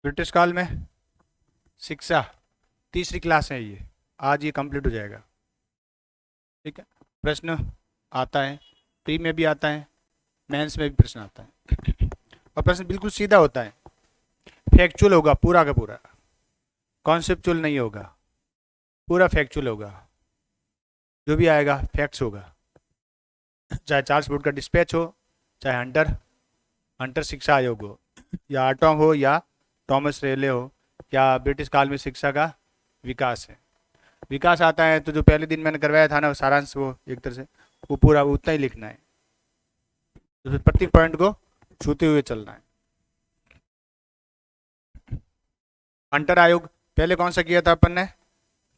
British काल में शिक्षा तीसरी क्लास है ये, आज ये कंप्लीट हो जाएगा। ठीक है, प्रश्न आता है, प्री में भी आता है, मेंस में भी प्रश्न आता है और प्रश्न बिल्कुल सीधा होता है, फैक्चुअल होगा पूरा का पूरा, कॉन्सेप्चुअल नहीं होगा, पूरा फैक्चुअल होगा, जो भी आएगा फैक्ट्स होगा। चाहे चार्ल्स वुड का डिस्पैच हो, चाहे हंटर शिक्षा आयोग हो, या आर्टोंग हो, या थॉमस रेले हो, या ब्रिटिश काल में शिक्षा का विकास है। विकास आता है तो जो पहले दिन मैंने करवाया था ना सारांश, वो एक तरह से वो पूरा उतना ही लिखना है, तो प्रत्येक पॉइंट को छूते हुए चलना है। हंटर आयोग पहले कौन सा किया था अपन ने?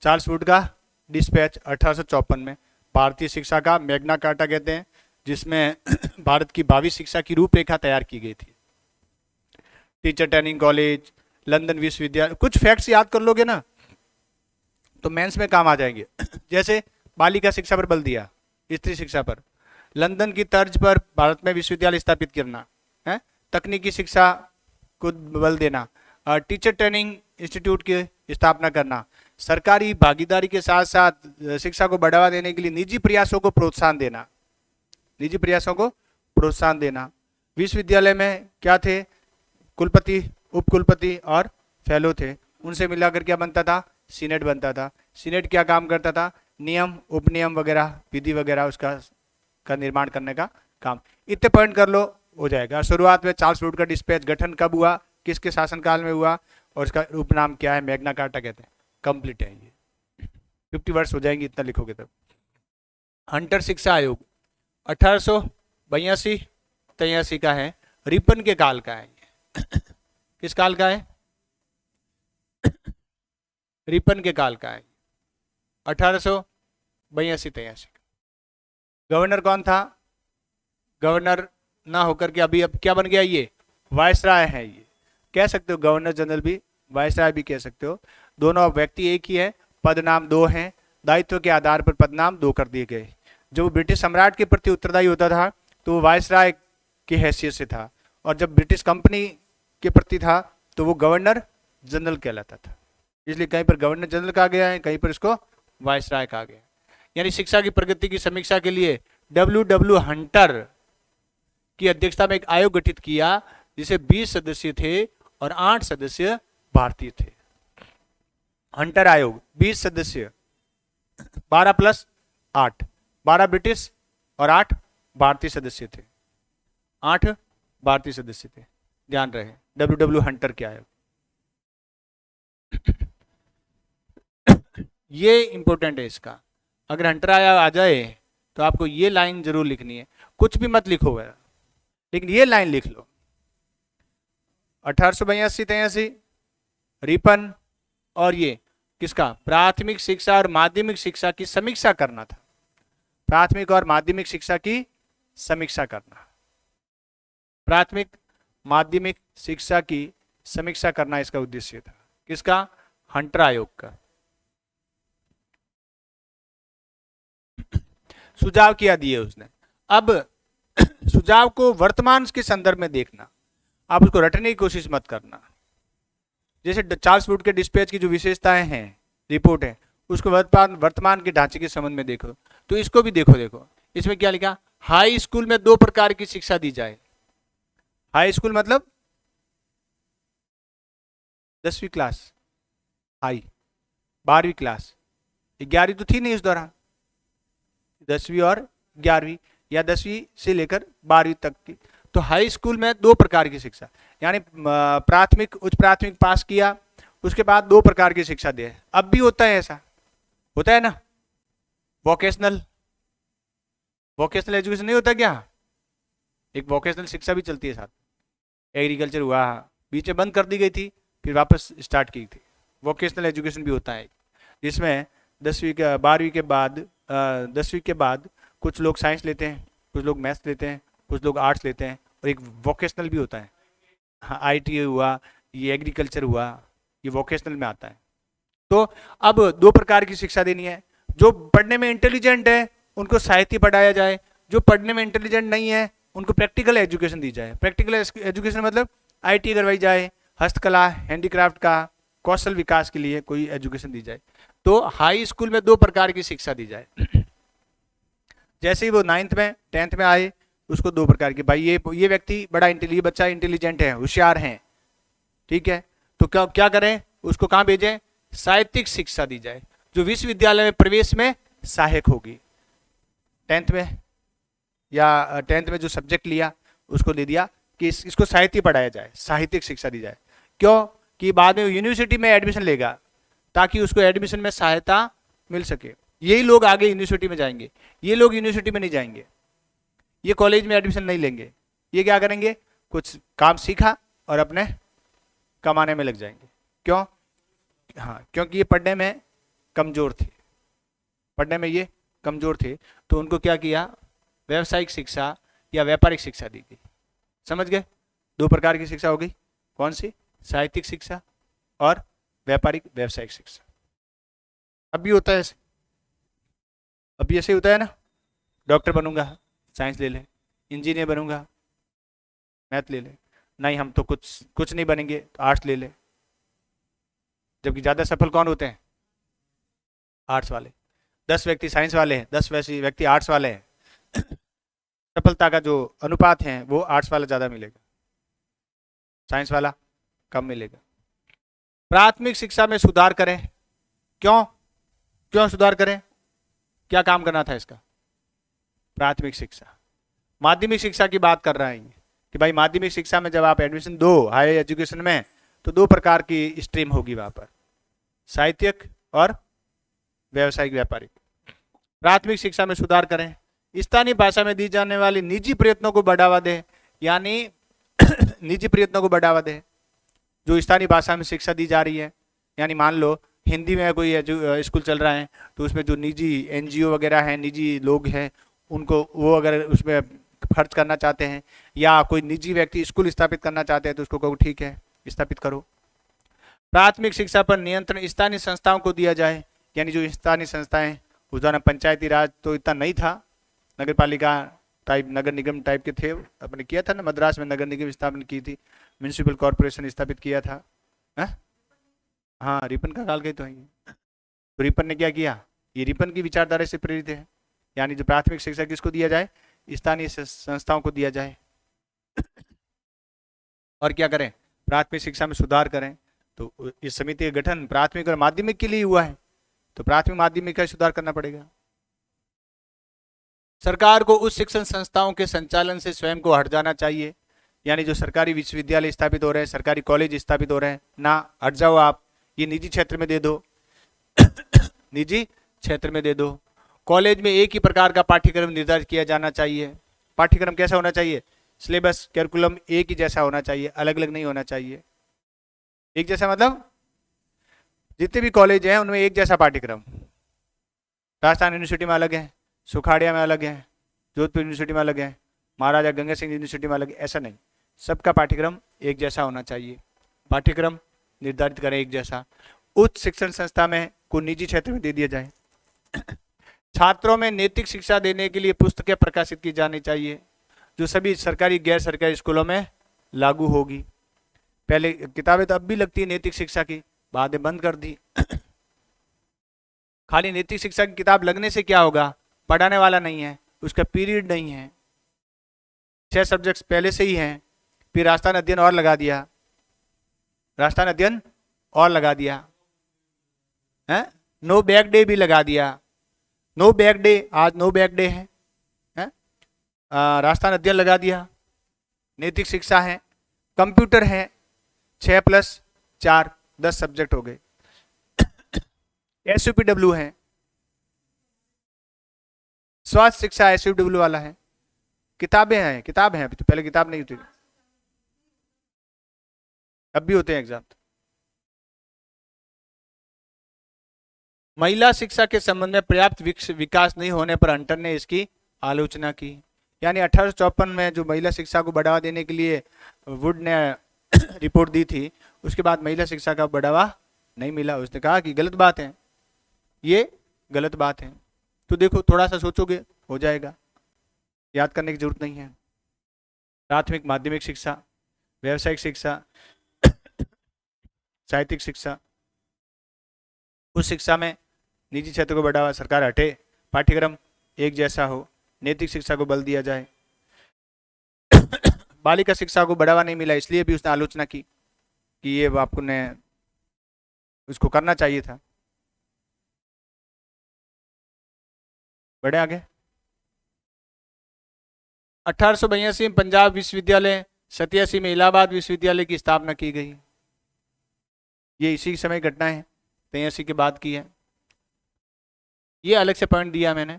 चार्ल्स वुड का डिस्पैच 1854 में, भारतीय शिक्षा का मैग्ना कार्टा कहते हैं, जिसमें भारत की भावी शिक्षा की रूपरेखा तैयार की गई थी। टीचर ट्रेनिंग कॉलेज, लंदन विश्वविद्यालय, कुछ फैक्ट्स याद कर लोगे ना तो मेंस में काम आ जाएंगे। जैसे बालिका शिक्षा पर बल दिया, स्त्री शिक्षा पर, लंदन की तर्ज पर भारत में विश्वविद्यालय स्थापित करना है, तकनीकी शिक्षा को बल देना, टीचर ट्रेनिंग इंस्टीट्यूट की स्थापना करना, सरकारी भागीदारी के साथ साथ शिक्षा को बढ़ावा देने के लिए निजी प्रयासों को प्रोत्साहन देना, निजी प्रयासों को प्रोत्साहन देना। विश्वविद्यालय में क्या थे? कुलपति, उपकुलपति और फेलो थे, उनसे मिलाकर क्या बनता था? सीनेट बनता था। सीनेट क्या काम करता था? नियम, उपनियम वगैरह, विधि वगैरह उसका का निर्माण करने का काम। इतने पॉइंट कर लो, हो जाएगा। शुरुआत में चार्ल्स वुड का डिस्पैच गठन कब हुआ, किसके शासनकाल में हुआ, और इसका उपनाम क्या है? मैग्ना कार्टा कहते हैं। कंप्लीट है ये, 50 वर्ष हो जाएंगे इतना लिखोगे तब। हंटर शिक्षा आयोग 1882-83 का है, रिपन के काल का है। किस काल का है? रिपन के काल का है, 1882-83। गवर्नर कौन था? गवर्नर ना होकर के अभी अब क्या बन गया? ये वायसराय है। ये कह सकते हो गवर्नर जनरल भी, वायसराय भी कह सकते हो। दोनों व्यक्ति एक ही है, पद नाम दो हैं, दायित्व के आधार पर पद नाम दो कर दिए गए। जब ब्रिटिश सम्राट के प्रति उत्तरदायी होता था तो वो वायसराय की हैसियत से था, और जब ब्रिटिश कंपनी के प्रति था तो वो गवर्नर जनरल कहलाता था। इसलिए कहीं पर गवर्नर जनरल कहा गया है, कहीं पर इसको वायसराय कहा गया है। यानी शिक्षा की प्रगति की समीक्षा के लिए W हंटर की अध्यक्षता में एक आयोग गठित किया, जिसे 20 सदस्य थे और 8 सदस्य भारतीय थे। हंटर आयोग 20 सदस्य, 12 + 8, 12 ब्रिटिश और 8 भारतीय सदस्य थे। 8 भारतीय सदस्य थे, ध्यान रहे। W हंटर के आयोग, ये इंपॉर्टेंट है इसका। अगर हंटर आया आ जाए तो आपको ये लाइन जरूर लिखनी है, कुछ भी मत लिखो है, लेकिन ये लाइन लिख लो। 1882-83 रिपन, और ये किसका? प्राथमिक शिक्षा और माध्यमिक शिक्षा की समीक्षा करना था। प्राथमिक और माध्यमिक शिक्षा की समीक्षा करना, प्राथमिक माध्यमिक शिक्षा की समीक्षा करना इसका उद्देश्य था। किसका? हंटर आयोग का। सुझाव किया दिए उसने। अब सुझाव को वर्तमान के संदर्भ में देखना, आप उसको रटने की कोशिश मत करना। जैसे चार्ल्स वुड के डिस्पैच की जो विशेषताएं हैं, रिपोर्ट है, उसको वर्तमान के ढांचे के संबंध में देखो, तो इसको भी देखो। इसमें क्या लिखा? हाई स्कूल में 2 प्रकार की शिक्षा दी जाए। हाई स्कूल मतलब 10वीं क्लास, हाई 12वीं क्लास, 11वीं तो थी नहीं उस दौरान, 10वीं और 11वीं, या 10वीं से लेकर 12वीं तक की। तो हाई स्कूल में 2 प्रकार की शिक्षा, यानी प्राथमिक, उच्च प्राथमिक पास किया, उसके बाद 2 प्रकार की शिक्षा दे। अब भी होता है, ऐसा होता है ना। वोकेशनल एजुकेशन नहीं होता क्या? एक वोकेशनल शिक्षा भी चलती है साथ। एग्रीकल्चर हुआ, बीच में बंद कर दी गई थी, फिर वापस स्टार्ट की थी। वोकेशनल एजुकेशन भी होता है, जिसमें 12वीं के बाद कुछ लोग साइंस लेते हैं, कुछ लोग मैथ्स लेते हैं, कुछ लोग आर्ट्स लेते हैं, और एक वोकेशनल भी होता है। हाँ, ITA हुआ, ये एग्रीकल्चर हुआ, ये वोकेशनल में आता है। तो अब 2 प्रकार की शिक्षा देनी है। जो पढ़ने में इंटेलिजेंट है उनको साहित्य पढ़ाया जाए, जो पढ़ने में इंटेलिजेंट नहीं है उनको प्रैक्टिकल एजुकेशन दी जाए। प्रैक्टिकल एजुकेशन मतलब ITA करवाई जाए, हस्तकला, हैंडीक्राफ्ट का, कौशल विकास के लिए कोई एजुकेशन दी जाए। तो हाई स्कूल में 2 प्रकार की शिक्षा दी जाए। जैसे ही वो 9th में 10th में आए, उसको 2 प्रकार की, भाई ये व्यक्ति बड़ा बच्चा इंटेलिजेंट है, होशियार है, ठीक है, तो क्या क्या करें, उसको कहाँ भेजें, साहित्यिक शिक्षा दी जाए, जो विश्वविद्यालय में प्रवेश में सहायक होगी। 10th में या 10th में जो सब्जेक्ट लिया उसको दे दिया कि इसको साहित्य पढ़ाया जाए, साहित्यिक शिक्षा दी जाए। क्यों कि बाद में यूनिवर्सिटी में एडमिशन लेगा, ताकि उसको एडमिशन में सहायता मिल सके। यही लोग आगे यूनिवर्सिटी में जाएंगे, ये लोग यूनिवर्सिटी में नहीं जाएंगे, ये कॉलेज में एडमिशन नहीं लेंगे, ये क्या करेंगे, कुछ काम सीखा और अपने कमाने में लग जाएंगे। क्यों? हाँ, क्योंकि ये पढ़ने में कमजोर थे, पढ़ने में ये कमजोर थे, तो उनको क्या किया, व्यावसायिक शिक्षा या व्यापारिक शिक्षा दी गई। समझ गए? 2 प्रकार की शिक्षा हो गई, कौन सी, साहित्यिक शिक्षा और व्यापारिक व्यावसायिक शिक्षा। अब भी होता है ऐसे, अभी ऐसे होता है ना, डॉक्टर बनूंगा, साइंस ले ले, इंजीनियर बनूंगा, मैथ ले ले, नहीं हम तो कुछ नहीं बनेंगे तो आर्ट्स ले ले। जबकि ज्यादा सफल कौन होते हैं, आर्ट्स वाले। 10 व्यक्ति साइंस वाले हैं, 10 व्यक्ति आर्ट्स वाले हैं, सफलता का जो अनुपात है वो आर्ट्स वाला ज्यादा मिलेगा, साइंस वाला कम मिलेगा। प्राथमिक शिक्षा में सुधार करें। क्यों सुधार करें, क्या काम करना था इसका, प्राथमिक शिक्षा। माध्यमिक शिक्षा की बात कर रहे हैं कि भाई माध्यमिक शिक्षा में जब आप एडमिशन दो हायर एजुकेशन में, तो 2 प्रकार की स्ट्रीम होगी वहां पर, साहित्यिक और व्यावसायिक व्यापारिक। प्राथमिक शिक्षा में सुधार करें, स्थानीय भाषा में दी जाने वाली निजी प्रयत्नों को बढ़ावा दें, यानी निजी प्रयत्नों को बढ़ावा दें, जो स्थानीय भाषा में शिक्षा दी जा रही है, यानी मान लो हिंदी में कोई स्कूल चल रहा है, तो उसमें जो निजी एनजीओ वगैरह हैं, निजी लोग हैं, उनको वो अगर उसमें खर्च करना चाहते हैं, या कोई निजी व्यक्ति स्कूल स्थापित करना चाहते हैं, तो उसको कहो ठीक है स्थापित करो। प्राथमिक शिक्षा पर नियंत्रण स्थानीय संस्थाओं को दिया जाए, यानी जो स्थानीय संस्थाएं, उस दौरान पंचायती राज तो इतना नहीं था, नगर पालिका टाइप, नगर निगम टाइप के थे, अपने किया था ना, मद्रास में नगर निगम स्थापित की थी, म्यूनिसिपल कॉर्पोरेशन स्थापित किया था, हाँ रिपन का काल गए तो है। तो रिपन ने क्या किया, ये रिपन की विचारधारा से प्रेरित है, यानी जो प्राथमिक शिक्षा किसको दिया जाए, स्थानीय संस्थाओं को दिया जाए। और क्या करें, प्राथमिक शिक्षा में सुधार करें। तो इस समिति का गठन प्राथमिक और माध्यमिक के लिए हुआ है, तो प्राथमिक माध्यमिक का सुधार करना पड़ेगा। सरकार को उच्च शिक्षण संस्थाओं के संचालन से स्वयं को हट जाना चाहिए, यानी जो सरकारी विश्वविद्यालय स्थापित हो रहे हैं, सरकारी कॉलेज स्थापित हो रहे हैं, ना हट जाओ आप, ये निजी क्षेत्र में दे दो निजी क्षेत्र में दे दो। कॉलेज में एक ही प्रकार का पाठ्यक्रम निर्धारित किया जाना चाहिए। पाठ्यक्रम कैसा होना चाहिए, सिलेबस कैरिकुलम एक ही जैसा होना चाहिए, अलग अलग नहीं होना चाहिए। एक जैसा मतलब जितने भी कॉलेज हैं उनमें एक जैसा पाठ्यक्रम। राजस्थान यूनिवर्सिटी में अलग है, सुखाड़िया में अलग है, जोधपुर यूनिवर्सिटी में अलग है, महाराजा गंगा सिंह यूनिवर्सिटी में अलग है, ऐसा नहीं, सबका पाठ्यक्रम एक जैसा होना चाहिए। पाठ्यक्रम निर्धारित करें एक जैसा। उच्च शिक्षण संस्था में को निजी क्षेत्र में दे दिया जाए। छात्रों में नैतिक शिक्षा देने के लिए पुस्तकें प्रकाशित की जानी चाहिए, जो सभी सरकारी गैर सरकारी स्कूलों में लागू होगी। पहले किताबें तो अब भी लगती है नैतिक शिक्षा की, बाद में बंद कर दी। खाली नैतिक शिक्षा की किताब लगने से क्या होगा, पढ़ाने वाला नहीं है, उसका पीरियड नहीं है, 6 सब्जेक्ट्स पहले से ही हैं, फिर राजस्थान अध्ययन और लगा दिया, राजस्थान अध्ययन और लगा दिया है, नो बैक डे भी लगा दिया, नो बैक डे, आज नो बैक डे है, राजस्थान अध्ययन लगा दिया, नैतिक शिक्षा है, कंप्यूटर है, 6 + 4 10 सब्जेक्ट हो गए, SUPW है, स्वास्थ्य शिक्षा SUPW वाला है, किताबें हैं, किताब हैं, तो पहले किताब नहीं होती, अब भी होते हैं एग्जाम। महिला शिक्षा के संबंध में पर्याप्त विकास नहीं होने पर हंटर ने इसकी आलोचना की, यानी 1854 में जो महिला शिक्षा को बढ़ावा देने के लिए वुड ने रिपोर्ट दी थी, उसके बाद महिला शिक्षा का बढ़ावा नहीं मिला। उसने कहा कि गलत बात है, ये गलत बात है। तो देखो थोड़ा सा सोचोगे हो जाएगा, याद करने की जरूरत नहीं है। प्राथमिक माध्यमिक शिक्षा, व्यावसायिक शिक्षा, साहित्यिक शिक्षा, उस शिक्षा में निजी क्षेत्र को बढ़ावा, सरकार हटे, पाठ्यक्रम एक जैसा हो, नैतिक शिक्षा को बल दिया जाए। बालिका शिक्षा को बढ़ावा नहीं मिला, इसलिए भी उसने आलोचना की कि ये आपको ने उसको करना चाहिए था। बढ़े आगे। 1882 में पंजाब विश्वविद्यालय, 87 में इलाहाबाद विश्वविद्यालय की स्थापना की गई। ये इसी समय घटना है, 83 के बाद की है। ये अलग से पॉइंट दिया मैंने।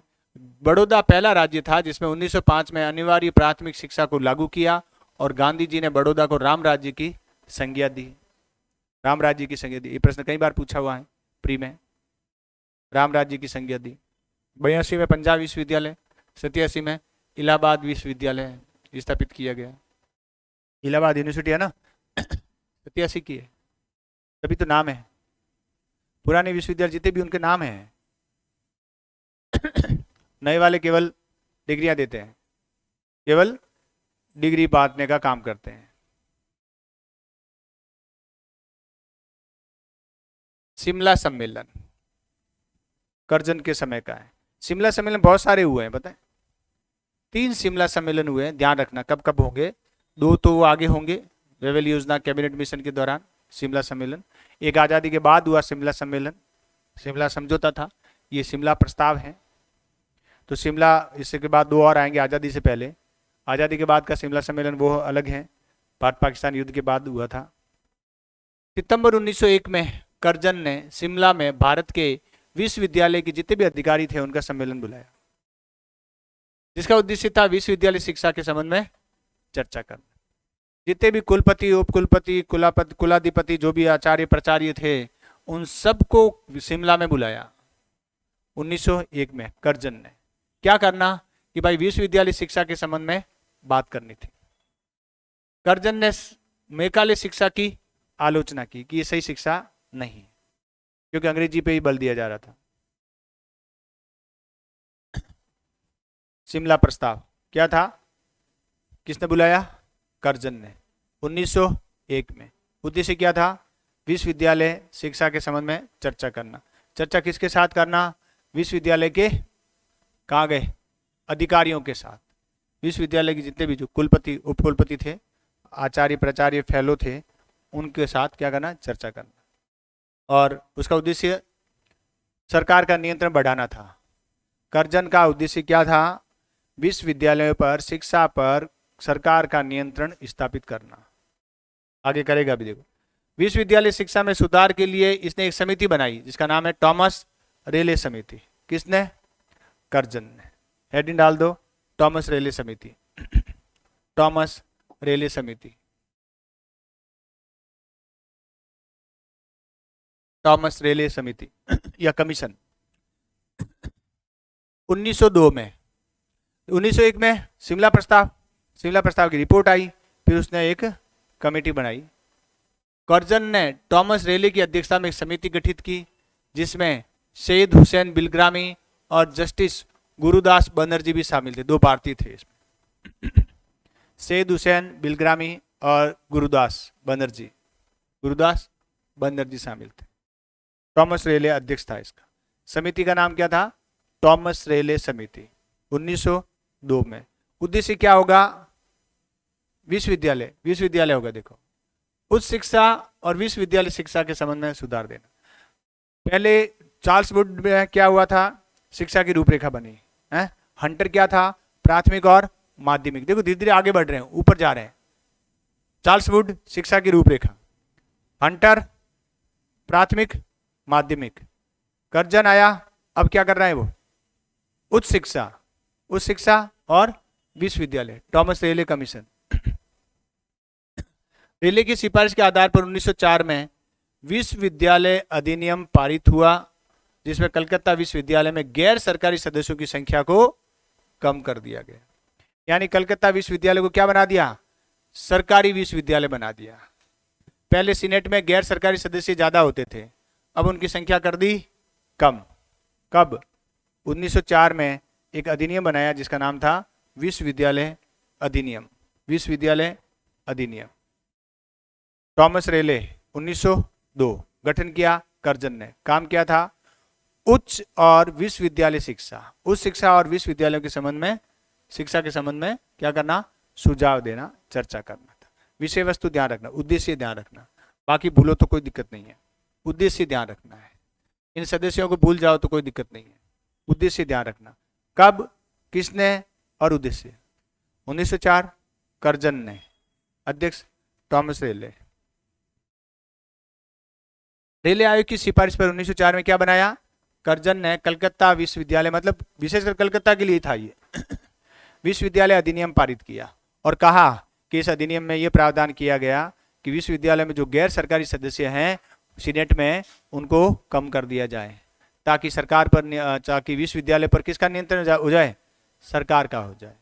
बड़ौदा पहला राज्य था जिसमें 1905 में अनिवार्य प्राथमिक शिक्षा को लागू किया और गांधी जी ने बड़ौदा को राम राज्य की संज्ञा दी। राम राज्य की संज्ञा दी, ये प्रश्न कई बार पूछा हुआ है प्री में। राम राज्य की संज्ञा दी। 82 में पंजाब विश्वविद्यालय, 87 में इलाहाबाद विश्वविद्यालय स्थापित किया गया। इलाहाबाद यूनिवर्सिटी है ना, 87 की है, तभी तो नाम है। पुराने विश्वविद्यालय जितने भी उनके नाम हैं, नए वाले केवल डिग्रियां देते हैं, केवल डिग्री बांटने का काम करते हैं। शिमला सम्मेलन करजन के समय का है। शिमला सम्मेलन बहुत सारे हुए हैं, पता है, 3 शिमला सम्मेलन हुए हैं, ध्यान रखना कब कब होंगे। 2 तो वो आगे होंगे, रेवेल योजना कैबिनेट मिशन के दौरान शिमला सम्मेलन। एक आज़ादी के बाद हुआ शिमला सम्मेलन, शिमला समझौता था, ये शिमला प्रस्ताव है। तो शिमला, इसके बाद 2 और आएंगे आज़ादी से पहले। आज़ादी के बाद का शिमला सम्मेलन वो अलग है, भारत पाकिस्तान युद्ध के बाद हुआ था। सितंबर 1901 में करजन ने शिमला में भारत के विश्वविद्यालय के जितने भी अधिकारी थे उनका सम्मेलन बुलाया, जिसका उद्देश्य था विश्वविद्यालय शिक्षा के संबंध में चर्चा करना। जितने भी कुलपति, उपकुलपति, कुलाधिपति, जो भी आचार्य प्राचार्य थे, उन सबको शिमला में बुलाया 1901 में करजन ने। क्या करना कि भाई विश्वविद्यालय शिक्षा के संबंध में बात करनी थी। करजन ने मैकाले शिक्षा की आलोचना की कि ये सही शिक्षा नहीं, क्योंकि अंग्रेजी पे ही बल दिया जा रहा था। शिमला प्रस्ताव क्या था, किसने बुलाया, करजन ने 1901 में। उद्देश्य क्या था, विश्वविद्यालय शिक्षा के संबंध में चर्चा करना। चर्चा किसके साथ करना, विश्वविद्यालय के कहाँ गए अधिकारियों के साथ। विश्वविद्यालय के जितने भी जो कुलपति, उपकुलपति थे, आचार्य प्राचार्य, फेलो थे, उनके साथ क्या करना, चर्चा करना। और उसका उद्देश्य सरकार का नियंत्रण बढ़ाना था। करजन का उद्देश्य क्या था, विश्वविद्यालयों पर शिक्षा पर सरकार का नियंत्रण स्थापित करना। आगे करेगा भी, देखो। विश्वविद्यालय शिक्षा में सुधार के लिए इसने एक समिति बनाई जिसका नाम है टॉमस रेले समिति। किसने, करजन ने। हेडिंग डाल दो, टॉमस रेले समिति। टॉमस रेले समिति, टॉमस रेले समिति या कमीशन। 1902 में, 1901 में शिमला प्रस्ताव की रिपोर्ट आई, फिर उसने एक कमेटी बनाई। करजन ने टॉमस रेले की अध्यक्षता में एक समिति गठित की जिसमें सैयद हुसैन बिलग्रामी और जस्टिस गुरुदास बनर्जी भी शामिल थे। 2 भारतीय थे इसमें, सैयद हुसैन बिलग्रामी और गुरुदास बनर्जी शामिल थे। टॉमस रेले अध्यक्ष था इसका। समिति का नाम क्या था, टॉमस रेले समिति, 1902 में। उद्देश्य क्या होगा, विश्वविद्यालय होगा, देखो, उच्च शिक्षा और विश्वविद्यालय शिक्षा के संबंध में सुधार देना। पहले चार्ल्स वुड में क्या हुआ था, शिक्षा की रूपरेखा बनी है। हंटर क्या था, प्राथमिक और माध्यमिक। देखो धीरे धीरे आगे बढ़ रहे हैं, ऊपर जा रहे हैं। चार्ल्स वुड शिक्षा की रूपरेखा, हंटर प्राथमिक माध्यमिक। करजन आया, अब क्या कर रहा है वो, उच्च शिक्षा और विश्वविद्यालय, टॉमस रेले कमीशन। रेले की सिफारिश के आधार पर 1904 में विश्वविद्यालय अधिनियम पारित हुआ जिसमें कलकत्ता विश्वविद्यालय में गैर सरकारी सदस्यों की संख्या को कम कर दिया गया। यानी कलकत्ता विश्वविद्यालय को क्या बना दिया, सरकारी विश्वविद्यालय बना दिया। पहले सीनेट में गैर सरकारी सदस्य ज्यादा होते थे, अब उनकी संख्या कर दी कम। कब, 1904 में एक अधिनियम बनाया जिसका नाम था विश्वविद्यालय अधिनियम। टॉमस रेले 1902 2। गठन किया कर्जन ने। काम क्या था? उच्च और विश्वविद्यालय शिक्षा, उच्च शिक्षा और विश्वविद्यालयों के संबंध में, शिक्षा के संबंध में क्या करना? सुझाव देना, चर्चा करना था। विषय वस्तु ध्यान रखना, उद्देश्य ध्यान रखना, बाकी भूलो तो कोई दिक्कत नहीं है, उद्देश्य ध्यान रखना है। इन सदस्यों को भूल जाओ तो कोई दिक्कत नहीं है, उद्देश्य ध्यान रखना। कब, किसने और उद्देश्य। 1904 कर्जन ने, अध्यक्ष थॉमस रेले। रेले आयोग की सिफारिश पर 1904 में क्या बनाया? कर्जन ने कलकत्ता विश्वविद्यालय, मतलब विशेषकर कलकत्ता के लिए था ये, विश्वविद्यालय अधिनियम पारित किया और कहा कि इस अधिनियम में यह प्रावधान किया गया कि विश्वविद्यालय में जो गैर सरकारी सदस्य हैं सीनेट में, उनको कम कर दिया जाए, ताकि सरकार पर, ताकि विश्वविद्यालय पर किसका नियंत्रण हो जाए? सरकार का हो जाए।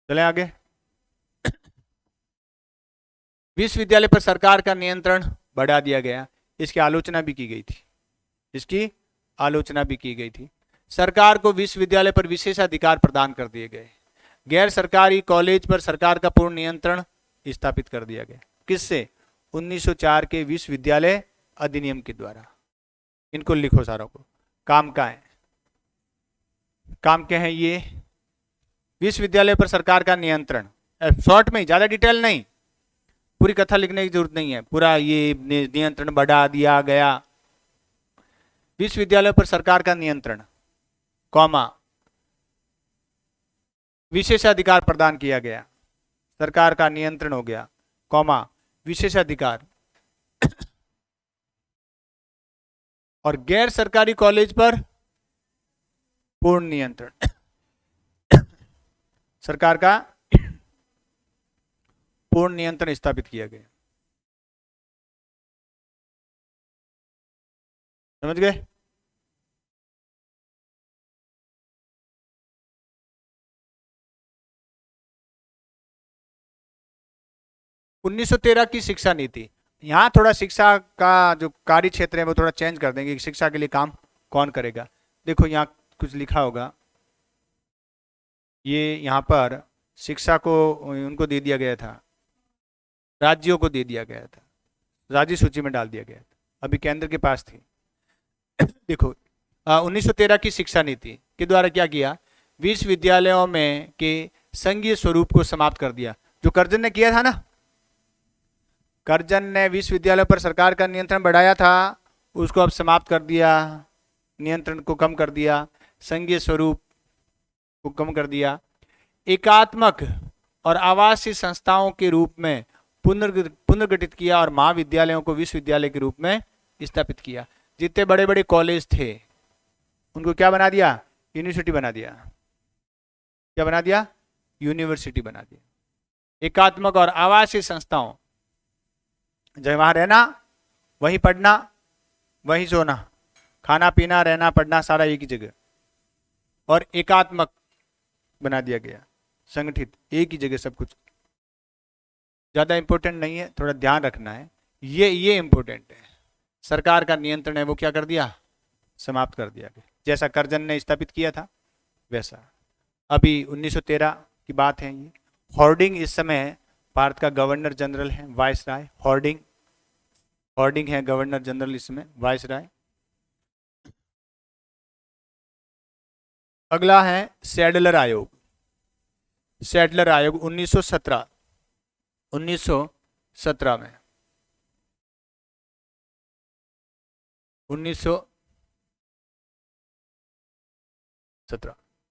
चले आगे। विश्वविद्यालय पर सरकार का नियंत्रण बढ़ा दिया गया। इसकी आलोचना भी की गई थी, इसकी आलोचना भी की गई थी। सरकार को विश्वविद्यालय पर विशेषाधिकार प्रदान कर दिए गए। गैर सरकारी कॉलेज पर सरकार का पूर्ण नियंत्रण स्थापित कर दिया गया। किससे? 1904 के विश्वविद्यालय अधिनियम के द्वारा। इनको लिखो सारों को। काम का है, काम क्या है ये? विश्वविद्यालय पर सरकार का नियंत्रण, शॉर्ट में, ज्यादा डिटेल नहीं, पूरी कथा लिखने की जरूरत नहीं है, पूरा ये नियंत्रण बढ़ा दिया गया। विश्वविद्यालय पर सरकार का नियंत्रण, कॉमा, विशेषाधिकार प्रदान किया गया, सरकार का नियंत्रण हो गया, कॉमा, विशेषाधिकार। और गैर सरकारी कॉलेज पर पूर्ण नियंत्रण, सरकार का पूर्ण नियंत्रण स्थापित किया गया। समझ गए? उन्नीस सौ 13 की शिक्षा नीति। यहां थोड़ा शिक्षा का जो कार्य क्षेत्र है वो थोड़ा चेंज कर देंगे कि शिक्षा के लिए काम कौन करेगा। देखो यहां कुछ लिखा होगा, ये यहां पर शिक्षा को उनको दे दिया गया था, राज्यों को दे दिया गया था, राज्य सूची में डाल दिया गया था, अभी केंद्र के पास थी। देखो 1913 की शिक्षा नीति के द्वारा क्या किया? विश्वविद्यालयों में के संघीय स्वरूप को समाप्त कर दिया। जो कर्जन ने किया था ना, कर्जन ने विश्वविद्यालयों पर सरकार का नियंत्रण बढ़ाया था, उसको अब समाप्त कर दिया, नियंत्रण को कम कर दिया, संघीय स्वरूप को कम कर दिया। एकात्मक और आवासीय संस्थाओं के रूप में पुनर्गठित किया और महाविद्यालयों को विश्वविद्यालय के रूप में स्थापित किया। जितने बड़े बड़े कॉलेज थे उनको क्या बना दिया? यूनिवर्सिटी बना दिया। क्या बना दिया? यूनिवर्सिटी बना दिया। एकात्मक और आवासीय संस्थाओं, जब वहां रहना, वहीं पढ़ना, वहीं सोना, खाना पीना रहना पढ़ना सारा एक ही जगह, और एकात्मक बना दिया गया, संगठित, एक ही जगह सब कुछ। ज्यादा इंपॉर्टेंट नहीं है, थोड़ा ध्यान रखना है, ये इंपॉर्टेंट है। सरकार का नियंत्रण है वो क्या कर दिया? समाप्त कर दिया गया। जैसा कर्जन ने स्थापित किया था वैसा। अभी 1913 की बात है ये। हॉर्डिंग इस समय भारत का गवर्नर जनरल है, वायसराय। हॉर्डिंग है गवर्नर जनरल इस समय, वायसराय। अगला है सैडलर आयोग। सैडलर आयोग 1917 में 1917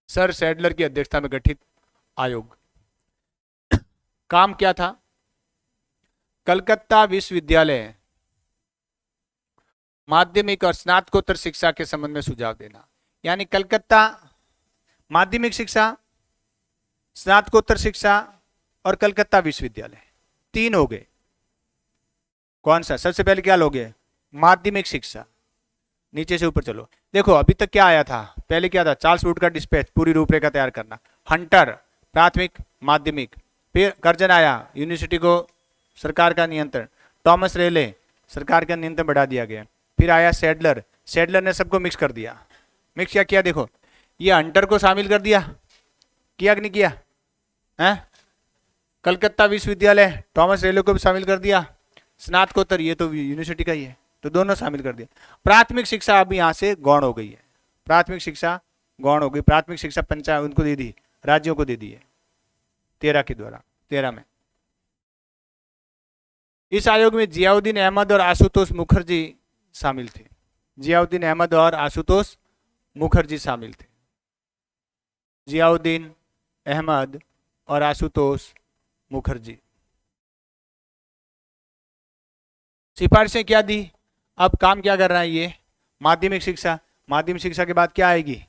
सर सैडलर की अध्यक्षता में गठित आयोग। काम क्या था? कलकत्ता विश्वविद्यालय माध्यमिक और स्नातकोत्तर शिक्षा के संबंध में सुझाव देना। यानी कलकत्ता माध्यमिक शिक्षा, स्नातकोत्तर शिक्षा और कलकत्ता विश्वविद्यालय, 3 हो गए। कौन सा? सबसे पहले क्या लोगे? माध्यमिक शिक्षा। नीचे से ऊपर चलो, देखो अभी तक क्या आया था? पहले क्या था? चार्ल्स वुड का डिस्पैच, पूरी रूपरेखा तैयार करना। हंटर प्राथमिक माध्यमिक, फिर कर्जन आया, यूनिवर्सिटी को सरकार का नियंत्रण। थॉमस रेले, सरकार का नियंत्रण बढ़ा दिया गया। फिर आया सैडलर, सैडलर ने सबको मिक्स कर दिया। मिक्स क्या किया? देखो ये हंटर को शामिल कर दिया, किया कि नहीं किया? हैं? कलकत्ता विश्वविद्यालय थॉमस रेले को भी शामिल कर दिया, स्नातकोत्तर ये तो यूनिवर्सिटी का ही है, तो दोनों शामिल कर दिया। प्राथमिक शिक्षा अब यहाँ से गौण हो गई है, प्राथमिक शिक्षा गौण हो गई, प्राथमिक शिक्षा पंचायत उनको दे दी, राज्यों को दे दी है 13 के द्वारा, 13 में। इस आयोग में जियाउद्दीन अहमद और आशुतोष मुखर्जी शामिल थे, जियाउद्दीन अहमद और आशुतोष मुखर्जी शामिल थे, जियाउद्दीन अहमद और आशुतोष मुखर्जी। सिफारिशें क्या दी, अब काम क्या कर रहा है ये, माध्यमिक शिक्षा, माध्यमिक शिक्षा के बाद क्या आएगी,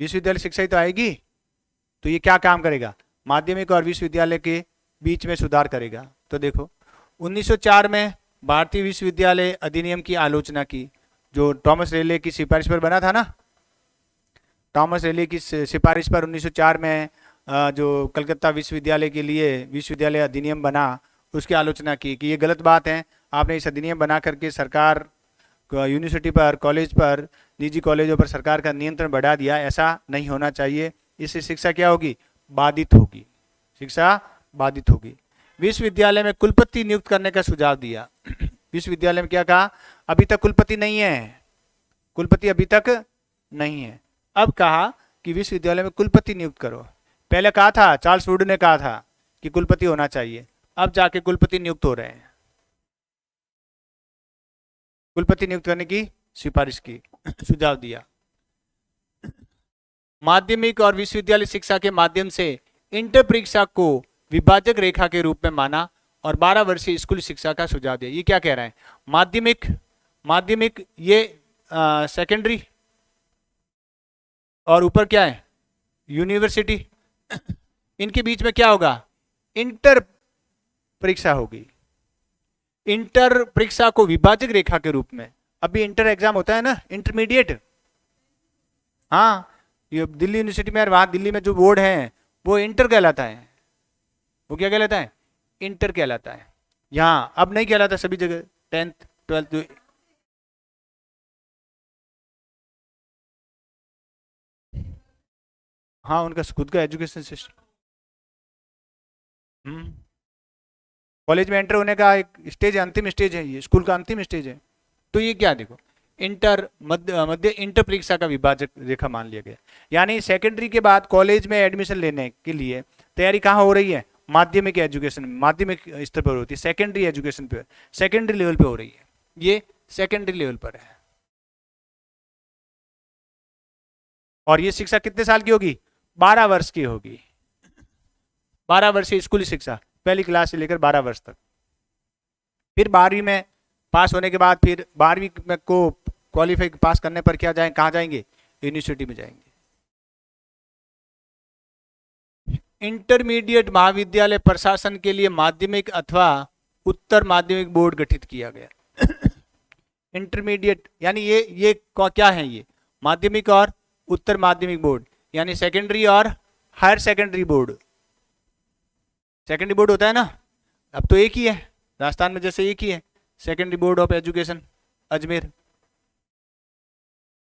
विश्वविद्यालय शिक्षा ही तो आएगी, तो ये क्या काम करेगा, माध्यमिक और विश्वविद्यालय के बीच में सुधार करेगा। तो देखो 1904 में भारतीय विश्वविद्यालय अधिनियम की आलोचना की, जो थॉमस रेले की सिफारिश पर बना था ना, थॉमस रेले की सिफारिश पर 1904 में जो कलकत्ता विश्वविद्यालय के लिए विश्वविद्यालय अधिनियम बना, उसकी आलोचना की कि ये गलत बात है, आपने इस अधिनियम बना करके सरकार यूनिवर्सिटी पर, कॉलेज पर, निजी कॉलेजों पर सरकार का नियंत्रण बढ़ा दिया, ऐसा नहीं होना चाहिए, इससे शिक्षा क्या होगी, बाधित होगी, शिक्षा बाधित होगी। विश्वविद्यालय में कुलपति नियुक्त करने का सुझाव दिया। विश्वविद्यालय में क्या कहा, अभी तक कुलपति नहीं है, कुलपति अभी तक नहीं है, अब कहा कि विश्वविद्यालय में कुलपति नियुक्त करो। पहले कहा था, चार्ल्स वुड ने कहा था कि कुलपति होना चाहिए, अब जाके कुलपति नियुक्त हो रहे हैं, कुलपति नियुक्त करने की सिफारिश की, सुझाव दिया। माध्यमिक और विश्वविद्यालय शिक्षा के माध्यम से इंटर परीक्षा को विभाजक रेखा के रूप में माना और 12 वर्षीय स्कूल शिक्षा का सुझाव दिया। ये क्या कह रहा है, माध्यमिक ये सेकेंडरी और ऊपर क्या है, यूनिवर्सिटी, इनके बीच में क्या होगा, इंटर परीक्षा होगी। इंटर परीक्षा को विभाजक रेखा के रूप में, अभी इंटर एग्जाम होता है ना, इंटरमीडिएट, हाँ ये दिल्ली यूनिवर्सिटी में, वहां दिल्ली में जो बोर्ड है वो इंटर कहलाता है, वो क्या कहलाता है, इंटर कहलाता है। यहाँ अब नहीं कहलाता सभी जगह, 10th 12th हाँ उनका खुद का एजुकेशन सिस्टम, कॉलेज में एंटर होने का एक स्टेज है, अंतिम स्टेज है, ये स्कूल का अंतिम स्टेज है। तो ये क्या देखो, इंटर मध्य इंटर परीक्षा का विभाजक रेखा मान लिया गया, यानी सेकेंडरी के बाद कॉलेज में एडमिशन लेने के लिए तैयारी कहाँ हो रही है, माध्यमिक एजुकेशन, माध्यमिक स्तर पर होती है, सेकेंडरी एजुकेशन पे, सेकेंडरी लेवल पे हो रही है, ये सेकेंडरी लेवल पर है। और ये शिक्षा कितने साल की होगी, 12 वर्ष की होगी, 12 वर्षीय स्कूली शिक्षा, पहली क्लास से लेकर 12 वर्ष तक। फिर 12वीं में पास होने के बाद फिर 12वीं में को क्वालिफाई पास करने पर क्या जाएंगे, कहाँ जाएंगे, यूनिवर्सिटी में जाएंगे। इंटरमीडिएट महाविद्यालय प्रशासन के लिए माध्यमिक अथवा उत्तर माध्यमिक बोर्ड गठित किया गया। इंटरमीडिएट यानी ये क्या है, ये माध्यमिक और उत्तर माध्यमिक बोर्ड, यानी सेकेंडरी और higher secondary board. Secondary board होता है ना, अब तो एक ही है, राजस्थान में जैसे एक ही है, secondary board of education Ajmer,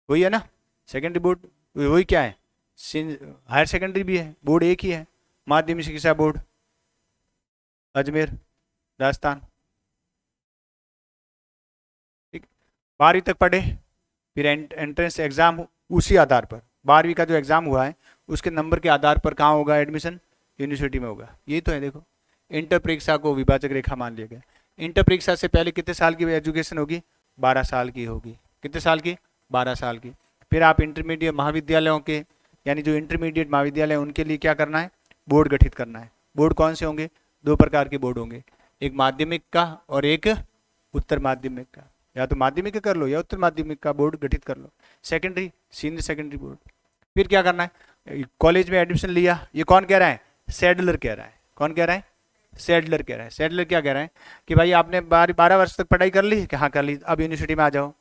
वही है ना सेकेंडरी बोर्ड, वही क्या है, हायर सेकेंडरी भी है, बोर्ड एक ही है, माध्यमिक शिक्षा बोर्ड अजमेर राजस्थान। ठीक, 12वीं तक पढ़े, फिर एंट्रेंस एग्जाम उसी आधार पर, 12वीं का जो एग्जाम हुआ है उसके नंबर के आधार पर कहाँ होगा एडमिशन, यूनिवर्सिटी में होगा। ये तो है, देखो इंटर परीक्षा को विभाजक रेखा मान लिया गया। इंटर परीक्षा से पहले कितने साल की एजुकेशन होगी, 12 साल की होगी, कितने साल की, 12 साल की। फिर आप इंटरमीडिएट महाविद्यालयों के, यानी जो इंटरमीडिएट महाविद्यालय उनके लिए क्या करना है, बोर्ड गठित करना है। बोर्ड कौन से होंगे, 2 प्रकार के बोर्ड होंगे, एक माध्यमिक का और एक उत्तर माध्यमिक का, या तो माध्यमिक का कर लो या उत्तर माध्यमिक का बोर्ड गठित कर लो, सेकेंडरी सीनियर सेकेंडरी बोर्ड। फिर क्या करना है, कॉलेज में एडमिशन लिया, ये कौन कह रहा है, सैडलर कह रहा है, कौन कह रहा है, सैडलर कह रहा है। सैडलर क्या कह रहा है कि भाई आपने 12 वर्ष तक पढ़ाई कर ली, कि हाँ कर ली, अब यूनिवर्सिटी में आ जाओ।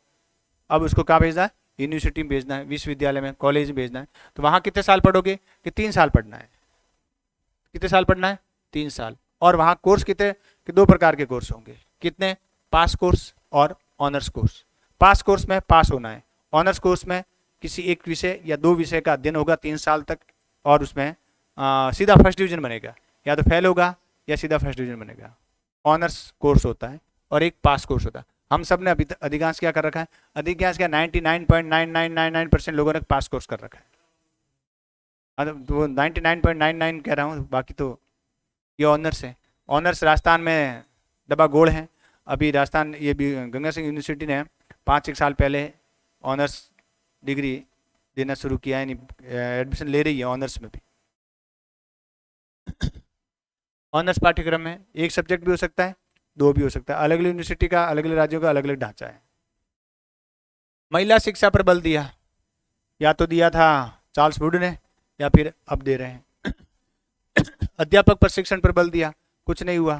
अब उसको कहाँ भेजना है, यूनिवर्सिटी में भेजना है, विश्वविद्यालय में, कॉलेज में भेजना है। तो वहाँ कितने साल पढ़ोगे, कि 3 साल पढ़ना है, कितने साल पढ़ना है, 3 साल। और वहाँ कोर्स कितने, कि 2 प्रकार के कोर्स होंगे, कितने, पास कोर्स और ऑनर्स कोर्स। पास कोर्स में पास होना है, ऑनर्स कोर्स में किसी एक विषय या 2 विषय का अध्ययन होगा 3 साल तक, और उसमें सीधा फर्स्ट डिवीजन बनेगा, या तो फेल होगा या सीधा फर्स्ट डिवीजन बनेगा। ऑनर्स कोर्स होता है और एक पास कोर्स होता है। हम सब ने अभी अधिकांश क्या कर रखा है, अधिकांश क्या 99.9999% लोगों ने पास कोर्स कर रखा है। तो 99.99 कह रहा हूँ, बाकी तो ये ऑनर्स है। ऑनर्स राजस्थान में डब्बा गोड़ है। अभी राजस्थान ये भी गंगा सिंह यूनिवर्सिटी ने 5-1 साल पहले ऑनर्स डिग्री देना शुरू किया है, एडमिशन ले रही है ऑनर्स में भी। ऑनर्स पाठ्यक्रम में एक सब्जेक्ट भी हो सकता है, 2 भी हो सकता है। अलग अलग यूनिवर्सिटी का, अलग अलग राज्यों का अलग अलग ढांचा है। महिला शिक्षा पर बल दिया, या तो दिया था चार्ल्स वुड ने या फिर अब दे रहे हैं। अध्यापक प्रशिक्षण पर बल दिया, कुछ नहीं हुआ।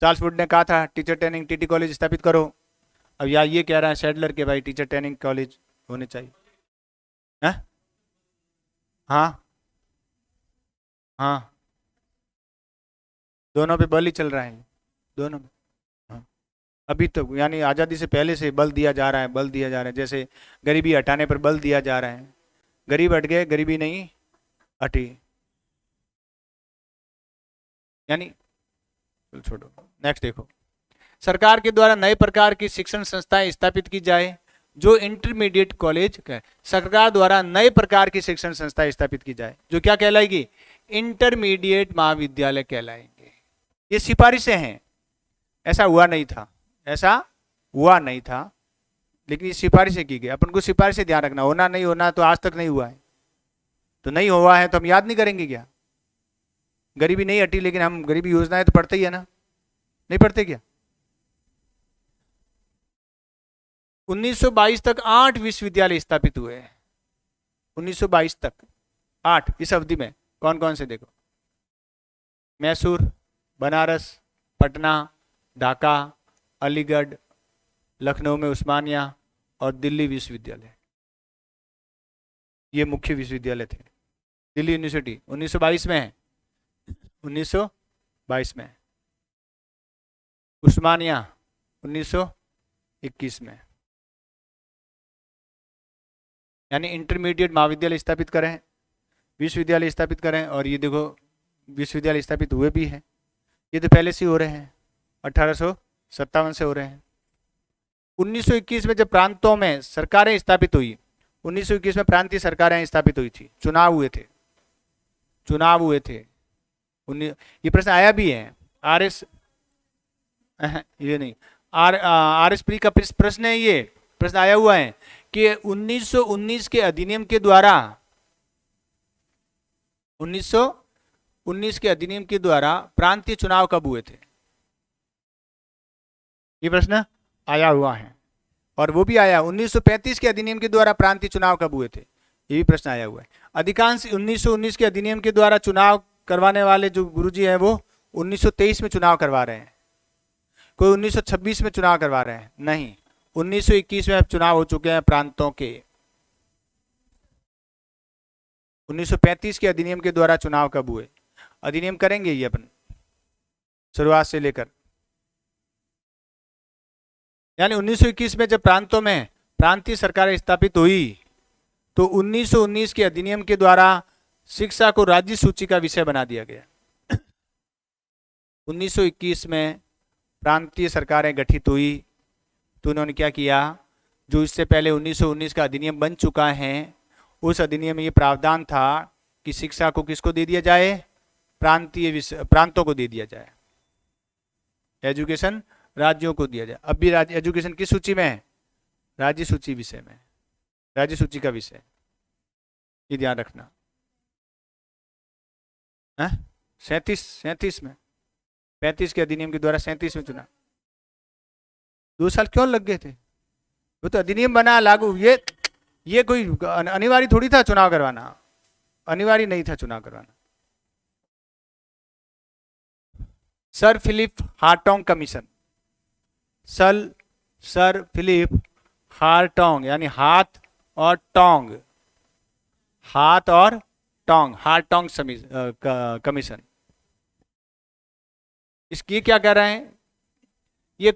चार्ल्स वुड ने कहा था टीचर ट्रेनिंग टीटी कॉलेज स्थापित करो, अब या ये कह रहा है सैडलर के भाई टीचर ट्रेनिंग कॉलेज होने चाहिए। हाँ हाँ, दोनों पे बल ही चल रहा है, दोनों में। हाँ, अभी तो यानी आज़ादी से पहले से बल दिया जा रहा है, बल दिया जा रहा है। जैसे गरीबी हटाने पर बल दिया जा रहा है, गरीब हट गए, गरीबी नहीं हटी। यानी छोड़ो, नेक्स्ट देखो। सरकार के द्वारा नए प्रकार की शिक्षण संस्थाएं स्थापित की जाए, जो इंटरमीडिएट कॉलेज, सरकार द्वारा नए प्रकार की शिक्षण संस्थाएं स्थापित की जाए जो क्या कहलाएगी, इंटरमीडिएट महाविद्यालय कहलाएंगे। ये सिफारिशें हैं, ऐसा हुआ नहीं था, ऐसा हुआ नहीं था, लेकिन ये सिफारिशें की गई। अपन को सिफारिशें ध्यान रखना, होना नहीं होना तो आज तक नहीं हुआ है, तो नहीं हुआ है तो हम याद नहीं करेंगे क्या। गरीबी नहीं हटी, लेकिन हम गरीबी योजनाएं तो पढ़ते ही है ना, नहीं पढ़ते क्या। 1922 तक 8 विश्वविद्यालय स्थापित हुए हैं। 1922 तक 8। इस अवधि में कौन कौन से देखो, मैसूर, बनारस, पटना, ढाका, अलीगढ़, लखनऊ में उस्मानिया और दिल्ली विश्वविद्यालय, ये मुख्य विश्वविद्यालय थे। दिल्ली यूनिवर्सिटी 1922 में है, 1922 में। उस्मानिया 1921 में। यानी इंटरमीडिएट महाविद्यालय स्थापित करें, विश्वविद्यालय स्थापित करें, और ये देखो विश्वविद्यालय स्थापित हुए भी हैं। ये तो पहले से हो रहे हैं, 1857 से हो रहे हैं। 1921 में जब प्रांतों में सरकारें स्थापित हुई, 1921 में प्रांतीय सरकारें स्थापित हुई थी, चुनाव हुए थे, चुनाव हुए थे। ये प्रश्न आया भी है, आरएस ये नहीं, आरएसपी का प्रश्न है, ये प्रश्न आया हुआ है कि 1919 के अधिनियम के द्वारा, 1919 के अधिनियम के द्वारा प्रांतीय चुनाव कब हुए थे, ये प्रश्न आया हुआ है। और वो भी आया 1935 के अधिनियम के द्वारा प्रांतीय चुनाव कब हुए थे, ये भी प्रश्न आया हुआ है। अधिकांश 1919 के अधिनियम के द्वारा चुनाव करवाने वाले जो गुरुजी हैं वो 1923 में चुनाव करवा रहे हैं, कोई 1926 में चुनाव करवा रहे हैं, नहीं, 1921 में चुनाव हो चुके हैं प्रांतों के। 1935 के अधिनियम के द्वारा चुनाव कब हुए, अधिनियम करेंगे ये अपन शुरुआत से लेकर। यानी 1921 में जब प्रांतों में प्रांतीय सरकारें स्थापित हुई तो 1919 के अधिनियम के द्वारा शिक्षा को राज्य सूची का विषय बना दिया गया। 1921 में प्रांतीय सरकारें गठित हुई तो उन्होंने क्या किया, जो इससे पहले 1919 का अधिनियम बन चुका है, उस अधिनियम में ये प्रावधान था कि शिक्षा को किसको दे दिया जाए, प्रांतों को दे दिया जाए, एजुकेशन राज्यों को दिया जाए। अब भी राज्य एजुकेशन किस सूची में है, राज्य सूची विषय में, राज्य सूची का विषय, ये ध्यान रखना। 37 में, 35 के अधिनियम के द्वारा 37 में चुना। 2 साल क्यों लग गए थे, वो तो अधिनियम बना लागू, ये कोई अनिवार्य थोड़ी था चुनाव करवाना, अनिवार्य नहीं था चुनाव करवाना। Sir Philip Hartog commission, sir Philip Hartog, यानी हाथ और टोंग, हाथ और टोंग, हार्टोंग कमीशन। इसकी क्या कह रहे हैं, ये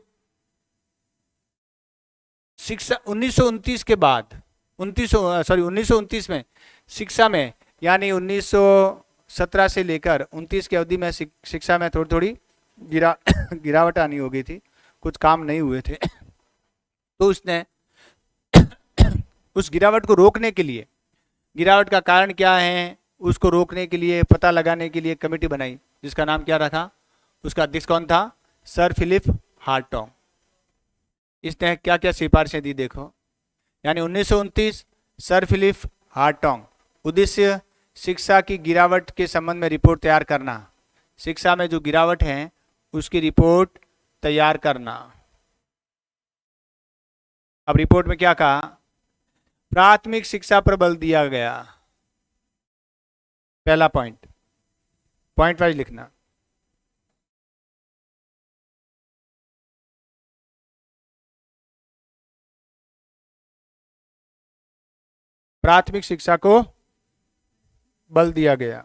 शिक्षा 1929 के बाद 1929 में शिक्षा में, यानी 2017 से लेकर 29 की अवधि में शिक्षा में थोड़ी थोड़ी गिरावट आनी हो गई थी, कुछ काम नहीं हुए थे। तो उसने उस गिरावट को रोकने के लिए, गिरावट का कारण क्या है उसको रोकने के लिए, पता लगाने के लिए कमेटी बनाई, जिसका नाम क्या रखा, उसका अध्यक्ष कौन था, सर फिलिप हार्टोग। इसने क्या क्या सिफारिशें दी देखो, यानी 1929 सर फिलिप हार्टोग, उद्देश्य शिक्षा की गिरावट के संबंध में रिपोर्ट तैयार करना, शिक्षा में जो गिरावट है उसकी रिपोर्ट तैयार करना। अब रिपोर्ट में क्या कहा, प्राथमिक शिक्षा पर बल दिया गया। पहला पॉइंट, पॉइंट वाइज लिखना। प्राथमिक शिक्षा को बल दिया गया।